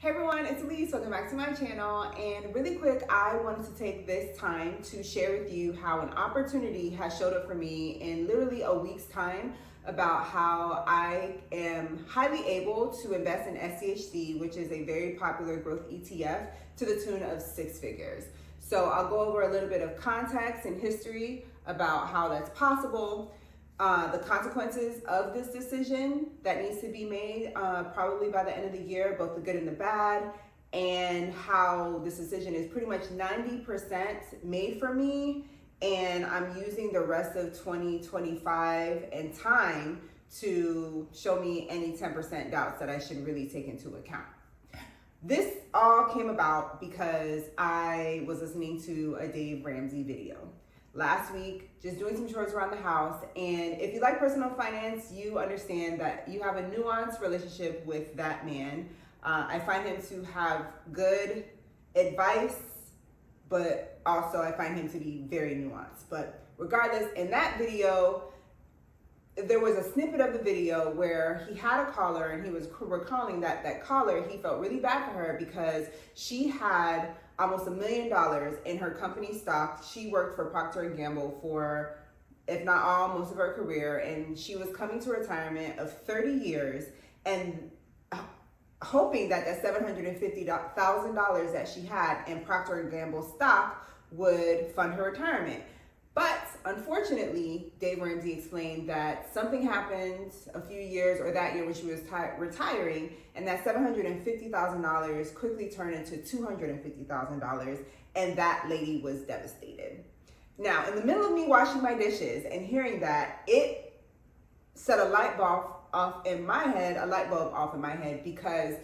Hey everyone, it's Elise. Welcome back to my channel. And really quick, I wanted to take this time to share with you how an opportunity has showed up for me in literally a week's time about how I am highly able to invest in SCHD, which is a very popular growth ETF, to the tune of 6 figures. So I'll go over a little bit of context and history about how that's possible. The consequences of this decision that needs to be made probably by the end of the year, both the good and the bad, and how this decision is pretty much 90% made for me, and I'm using the rest of 2025 and time to show me any 10% doubts that I should really take into account. This all came about because I was listening to a Dave Ramsey video last week, just doing some chores around the house. And if you like personal finance, you understand that you have a nuanced relationship with that man. I find him to have good advice, but also I find him to be very nuanced. But regardless, in that video, there was a snippet of the video where he had a caller and he was recalling that caller, he felt really bad for her because she had almost $1 million in her company stock. She worked for Procter & Gamble for, if not all, most of her career, and she was coming to retirement of 30 years and hoping that that $750,000 that she had in Procter & Gamble stock would fund her retirement. But unfortunately, Dave Ramsey explained that something happened a few years or that year when she was retiring, and that $750,000 quickly turned into $250,000, and that lady was devastated. Now, in the middle of me washing my dishes and hearing that, it set a light bulb off in my head because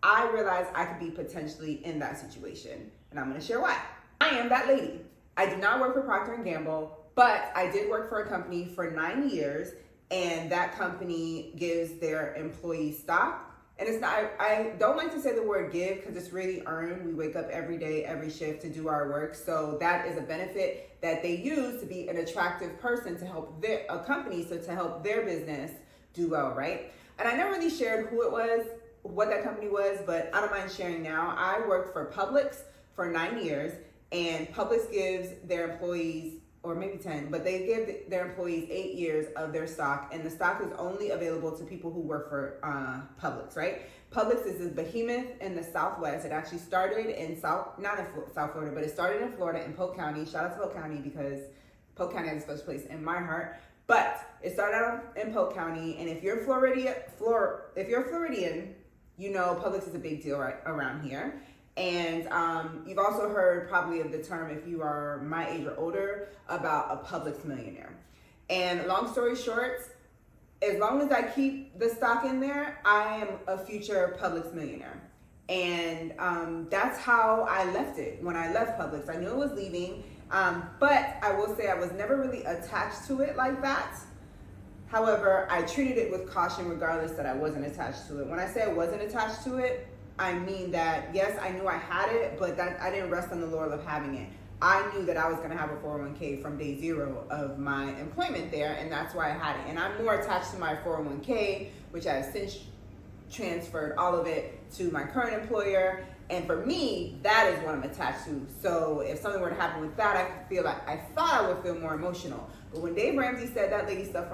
I realized I could be potentially in that situation, and I'm going to share why. I am that lady. I did not work for Procter & Gamble, but I did work for a company for 9 years, and that company gives their employees stock. And it's not, I don't like to say the word give because it's really earned. We wake up every day, every shift to do our work. So that is a benefit that they use to be an attractive person to help a company, so to help their business do well, right? And I never really shared who it was, what that company was, but I don't mind sharing now. I worked for Publix for 9 years. And Publix gives their employees, or maybe 10, but they give their employees 8 years of their stock, and the stock is only available to people who work for Publix, right? Publix is a behemoth in the Southwest. It actually started in South Florida, but it started in Florida in Polk County. Shout out to Polk County because Polk County has a special place in my heart. But it started out in Polk County, and if you're Floridian, you know Publix is a big deal right around here. And you've also heard probably of the term, if you are my age or older, about a Publix millionaire. And long story short, as long as I keep the stock in there, I am a future Publix millionaire. And that's how I left it when I left Publix. I knew it was leaving, but I will say I was never really attached to it like that. However, I treated it with caution regardless that I wasn't attached to it. When I say I wasn't attached to it, I mean that, yes, I knew I had it, but that I didn't rest on the laurel of having it. I knew that I was going to have a 401k from day zero of my employment there, and that's why I had it. And I'm more attached to my 401k, which I have since transferred all of it to my current employer. And for me, that is what I'm attached to. So if something were to happen with that, I could feel like, I thought I would feel more emotional. But when Dave Ramsey said that lady stuff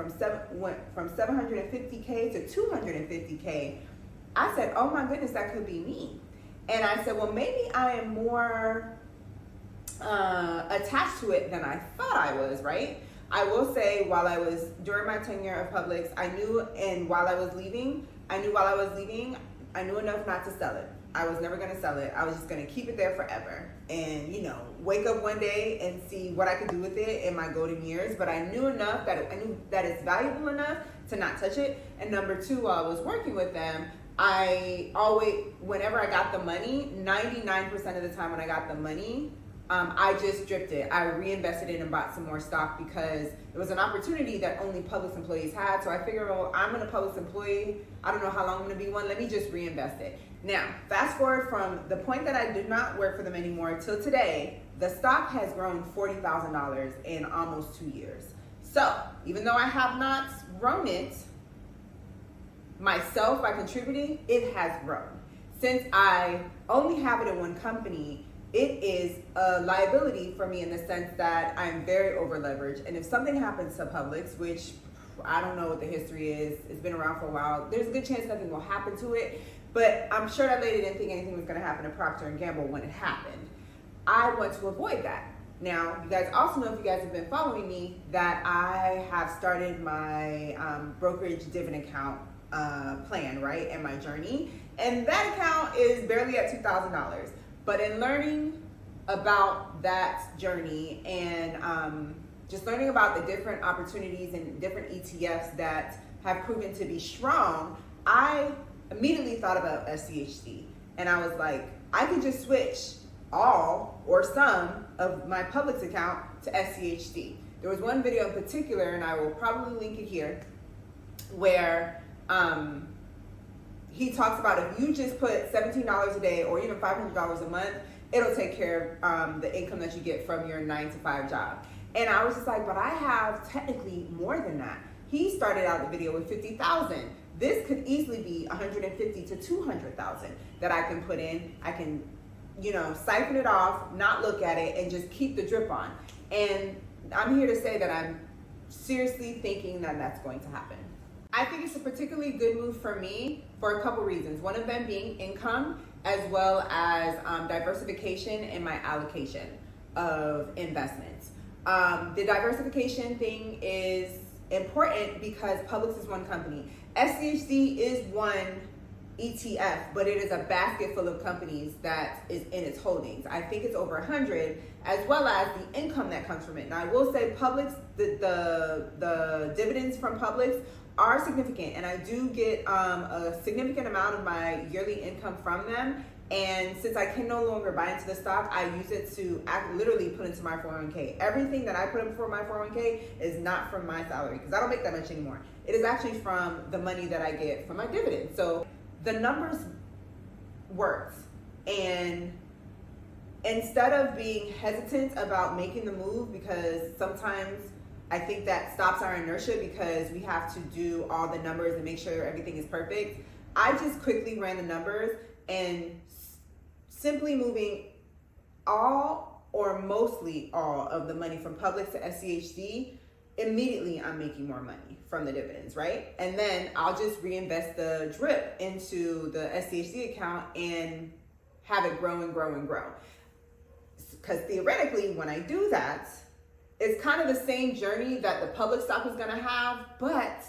went from 750k to 250k, I said, oh my goodness, that could be me. And I said, well, maybe I am more attached to it than I thought I was, right? I will say during my tenure of Publix, I knew while I was leaving, I knew enough not to sell it. I was never going to sell it. I was just going to keep it there forever and, wake up one day and see what I could do with it in my golden years. But I knew enough I knew that it's valuable enough to not touch it. And number two, while I was working with them, whenever I got the money, 99% of the time when I got the money, I just dripped it. I reinvested it and bought some more stock because it was an opportunity that only Publix employees had. So I figured, well, I'm a Publix employee. I don't know how long I'm going to be one. Let me just reinvest it. Now, fast forward from the point that I did not work for them anymore till today, the stock has grown $40,000 in almost 2 years. So even though I have not grown it, myself by contributing, it has grown. since I only have it in one company, it is a liability for me in the sense that I'm very over leveraged. And if something happens to Publix, which I don't know what the history is, it's been around for a while, there's a good chance nothing will happen to it. But I'm sure that lady didn't think anything was going to happen to Procter & Gamble when it happened. I want to avoid that. Now, you guys also know, if you guys have been following me, that I have started my brokerage dividend account plan, right, and my journey. And that account is barely at $2,000. But in learning about that journey and just learning about the different opportunities and different ETFs that have proven to be strong, I immediately thought about SCHD. And I was like, I could just switch all or some of my Publix account to SCHD. There was one video in particular, and I will probably link it here, where he talks about if you just put $17 a day or even $500 a month, it'll take care of the income that you get from your 9-to-5 job. And I was just like, but I have technically more than that. He started out the video with 50,000. This could easily be 150 to 200,000 that I can put in. I can, siphon it off, not look at it, and just keep the drip on. And I'm here to say that I'm seriously thinking that that's going to happen. I think it's a particularly good move for me for a couple reasons. One of them being income, as well as diversification in my allocation of investments. The diversification thing is important because Publix is one company. SCHD is one ETF, but it is a basket full of companies that is in its holdings. I think it's over 100, as well as the income that comes from it. Now, I will say Publix, the dividends from Publix are significant, and I do get a significant amount of my yearly income from them. And since I can no longer buy into the stock, I use it to literally put into my 401k. Everything that I put in for my 401k is not from my salary, because I don't make that much anymore. It is actually from the money that I get from my dividends. So the numbers worked. And instead of being hesitant about making the move, because sometimes I think that stops our inertia because we have to do all the numbers and make sure everything is perfect, I just quickly ran the numbers, and simply moving all or mostly all of the money from Publix to SCHD, immediately I'm making more money from the dividends, right? And then I'll just reinvest the drip into the SCHD account and have it grow and grow and grow. Because theoretically, when I do that, it's kind of the same journey that the Publix stock is gonna have, but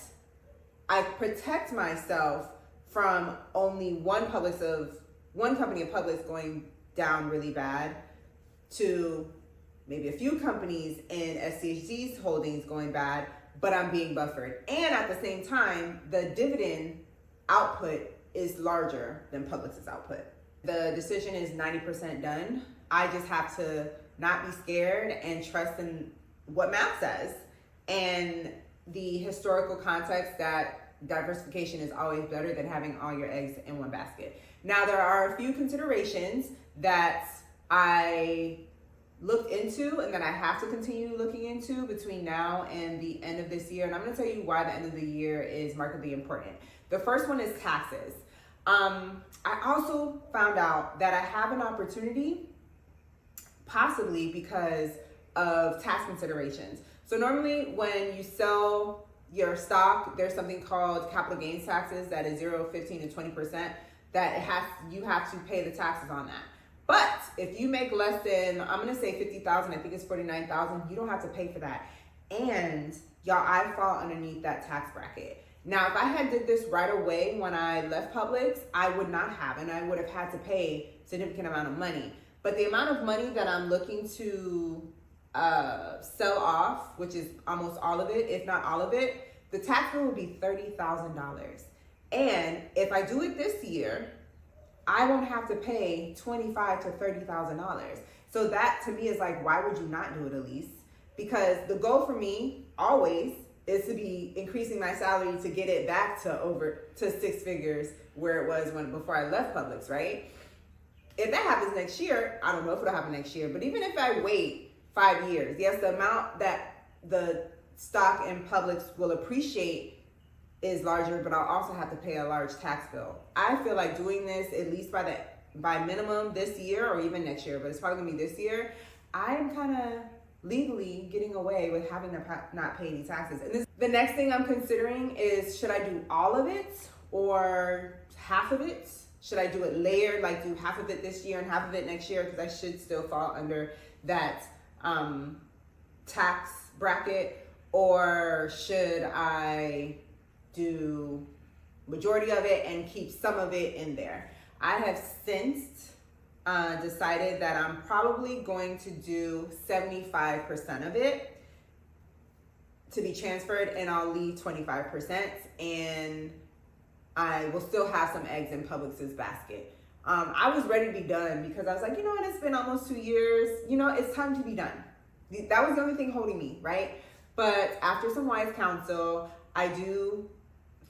I protect myself from only one company of Publix going down really bad to maybe a few companies in SCHD's holdings going bad, but I'm being buffered. And at the same time, the dividend output is larger than Publix's output. The decision is 90% done. I just have to not be scared and trust in what math says and the historical context that diversification is always better than having all your eggs in one basket. Now, there are a few considerations that I looked into and that I have to continue looking into between now and the end of this year. And I'm going to tell you why the end of the year is markedly important. The first one is taxes. I also found out that I have an opportunity, possibly because of tax considerations. So normally when you sell your stock, there's something called capital gains taxes that is 0, 15, and 20% that you have to pay the taxes on that. But if you make less than, I'm gonna say 50,000, I think it's 49,000, you don't have to pay for that. And y'all, I fall underneath that tax bracket. Now, if I had did this right away when I left Publix, I would not have, and I would have had to pay a significant amount of money. But the amount of money that I'm looking to sell off, which is almost all of it, if not all of it, the tax bill would be $30,000. And if I do it this year, I won't have to pay $25,000 to $30,000. So that to me is like, why would you not do it, Elise? Because the goal for me always is to be increasing my salary to get it back to 6 figures where it was before I left Publix, right? If that happens next year, I don't know if it'll happen next year, but even if I wait 5 years, yes, the amount that the stock in Publix will appreciate is larger, but I'll also have to pay a large tax bill. I feel like doing this at least by minimum this year or even next year, but it's probably gonna be this year. I'm kind of legally getting away with having to not pay any taxes. And the next thing I'm considering is, should I do all of it or half of it? Should I do it layered, like do half of it this year and half of it next year? Because I should still fall under that tax bracket. Or should I do majority of it and keep some of it in there? I have since decided that I'm probably going to do 75% of it to be transferred, and I'll leave 25%, and I will still have some eggs in Publix's basket. I was ready to be done because I was like, you know what, it's been almost 2 years, you know, it's time to be done. That was the only thing holding me, right? But after some wise counsel, I do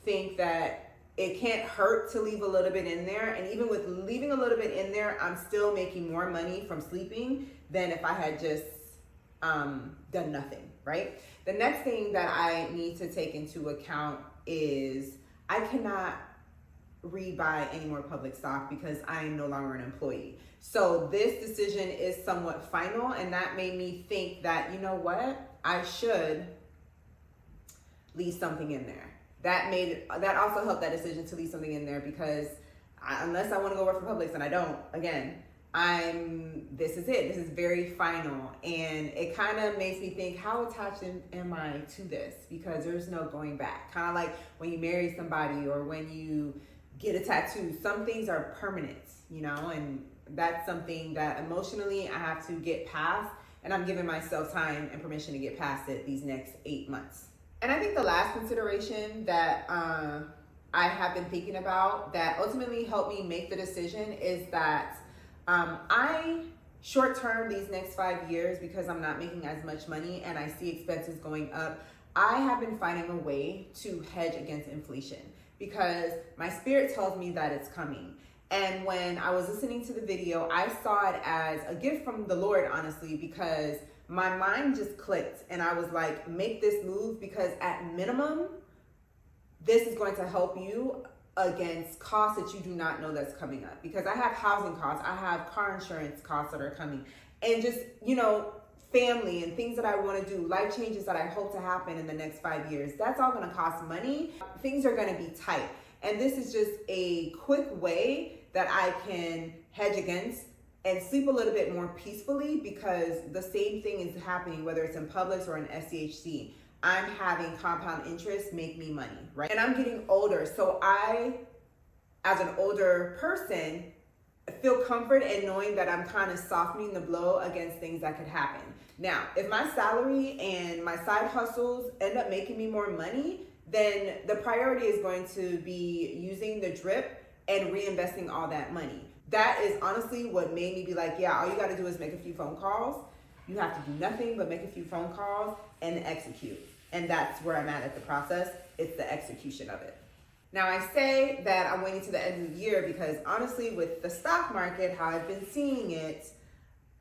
think that it can't hurt to leave a little bit in there. And even with leaving a little bit in there, I'm still making more money from sleeping than if I had just done nothing, right? The next thing that I need to take into account is I cannot rebuy any more public stock because I am no longer an employee. So this decision is somewhat final, and that made me think that, you know what, I should leave something in there. That also helped that decision to leave something in there because unless I want to go work for Publix, and I don't, again, this is it. This is very final. And it kind of makes me think, how attached am I to this? Because there's no going back. Kind of like when you marry somebody or when you get a tattoo, some things are permanent, you know, and that's something that emotionally I have to get past, and I'm giving myself time and permission to get past it these next 8 months. And I think the last consideration that I have been thinking about that ultimately helped me make the decision is that I short term these next 5 years, because I'm not making as much money and I see expenses going up, I have been finding a way to hedge against inflation because my spirit tells me that it's coming. And when I was listening to the video, I saw it as a gift from the Lord, honestly, because my mind just clicked and I was like, make this move because at minimum, this is going to help you against costs that you do not know that's coming up. Because I have housing costs, I have car insurance costs that are coming, and just, you know, family and things that I want to do, life changes that I hope to happen in the next 5 years. That's all going to cost money. Things are going to be tight. And this is just a quick way that I can hedge against and sleep a little bit more peacefully, because the same thing is happening whether it's in Publix or in SCHD. I'm having compound interest make me money, right? And I'm getting older, so I, as an older person, feel comfort in knowing that I'm kind of softening the blow against things that could happen. Now, if my salary and my side hustles end up making me more money, then the priority is going to be using the drip and reinvesting all that money. That is honestly what made me be like, yeah, all you got to do is make a few phone calls. You have to do nothing but make a few phone calls and execute. And that's where I'm at the process. It's the execution of it. Now, I say that I'm waiting to the end of the year because honestly, with the stock market, how I've been seeing it,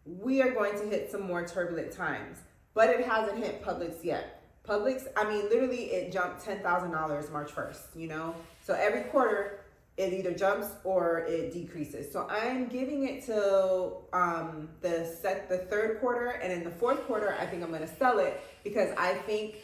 we are going to hit some more turbulent times. But it hasn't hit Publix yet. Publix, I mean, literally it jumped $10,000 March 1st, you know? So every quarter, it either jumps or it decreases. So I'm giving it till the third quarter, and in the fourth quarter, I think I'm gonna sell it because I think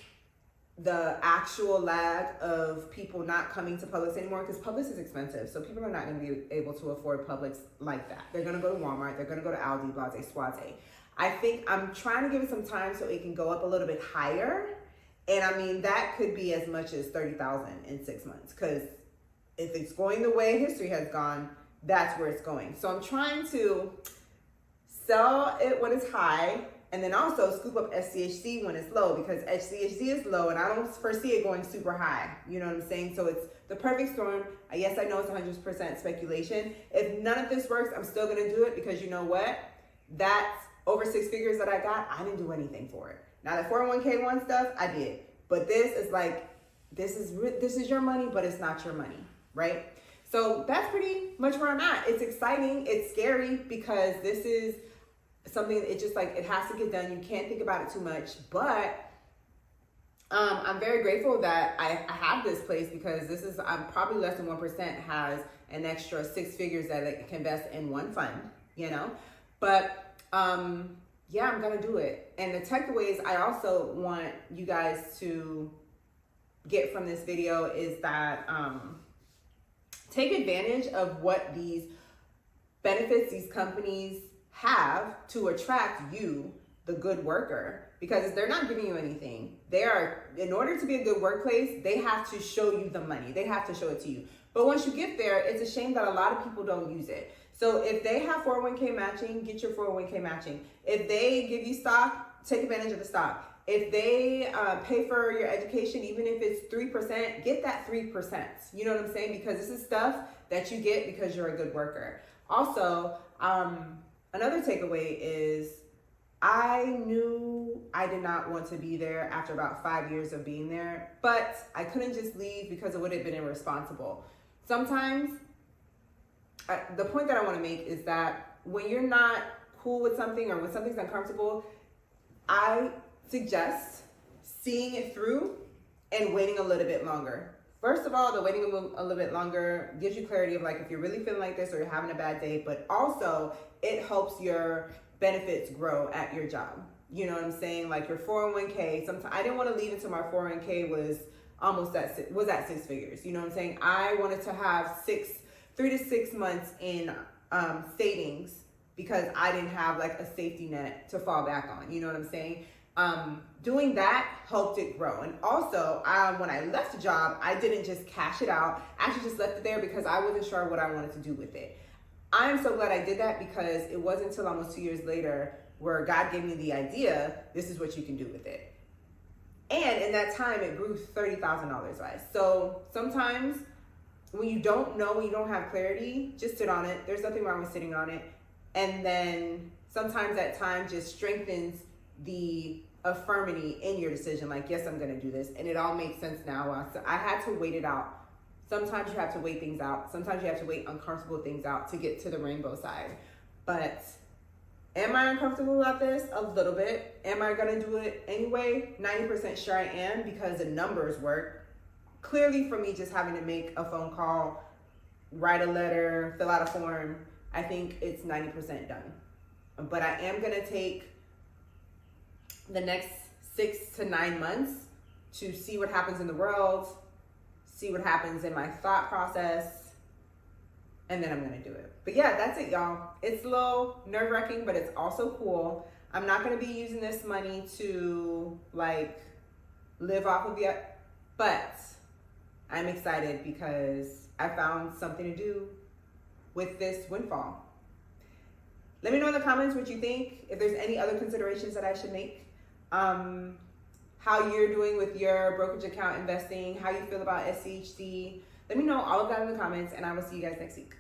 the actual lag of people not coming to Publix anymore, because Publix is expensive, so people are not gonna be able to afford Publix like that. They're gonna go to Walmart, they're gonna go to Aldi, Blase, Suave. I think I'm trying to give it some time so it can go up a little bit higher, and I mean, that could be as much as $30,000 in 6 months, because if it's going the way history has gone, that's where it's going. So I'm trying to sell it when it's high, and then also scoop up SCHD when it's low, because SCHD is low and I don't foresee it going super high. You know what I'm saying? So it's the perfect storm. Yes, I know it's 100% speculation. If none of this works, I'm still gonna do it, because you know what? That's over 6 figures that I got, I didn't do anything for it. Now the 401k one stuff, I did. But this is like, this is your money, but it's not your money, right? So that's pretty much where I'm at. It's exciting, it's scary, because this is something, it just like, it has to get done. You can't think about it too much, but I'm very grateful that I have this place, because this is probably less than 1% has an extra 6 figures that it can invest in one fund, you know. But yeah, I'm gonna do it. And the takeaways I also want you guys to get from this video is that take advantage of what these benefits these companies have to attract you, the good worker, because they're not giving you anything. They are, in order to be a good workplace, they have to show you the money. They have to show it to you. But once you get there, it's a shame that a lot of people don't use it. So if they have 401k matching, get your 401k matching. If they give you stock, take advantage of the stock. If they pay for your education, even if it's 3%, get that 3%. You know what I'm saying? Because this is stuff that you get because you're a good worker. Also, another takeaway is I knew I did not want to be there after about 5 years of being there, but I couldn't just leave because it would have been irresponsible. Sometimes, the point that I want to make is that when you're not cool with something or when something's uncomfortable, I suggest seeing it through and waiting a little bit longer. First of all, the waiting a little bit longer gives you clarity of like if you're really feeling like this or you're having a bad day, but also it helps your benefits grow at your job. You know what I'm saying? Like your 401k, sometimes I didn't want to leave until my 401k was at 6 figures. You know what I'm saying? I wanted to have 3 to 6 months in savings because I didn't have like a safety net to fall back on. You know what I'm saying? Doing that helped it grow. And also, when I left the job, I didn't just cash it out. I actually just left it there because I wasn't sure what I wanted to do with it. I am so glad I did that, because it wasn't until almost 2 years later where God gave me the idea, this is what you can do with it. And in that time, it grew $30,000, guys. So sometimes when you don't know, when you don't have clarity, just sit on it. There's nothing wrong with sitting on it. And then sometimes that time just strengthens the affirmity in your decision. Like, yes, I'm going to do this. And it all makes sense now. So I had to wait it out. Sometimes you have to wait things out. Sometimes you have to wait uncomfortable things out to get to the rainbow side. But am I uncomfortable about this? A little bit. Am I going to do it anyway? 90% sure I am, because the numbers work. Clearly, for me, just having to make a phone call, write a letter, fill out a form, I think it's 90% done. But I am going to take the next 6 to 9 months to see what happens in the world, see what happens in my thought process, and then I'm gonna do it. But yeah, that's it, y'all. It's a little nerve-wracking, but it's also cool. I'm not gonna be using this money to like live off of it, but I'm excited because I found something to do with this windfall. Let me know in the comments what you think, if there's any other considerations that I should make. How you're doing with your brokerage account investing, how you feel about SCHD. Let me know all of that in the comments, and I will see you guys next week.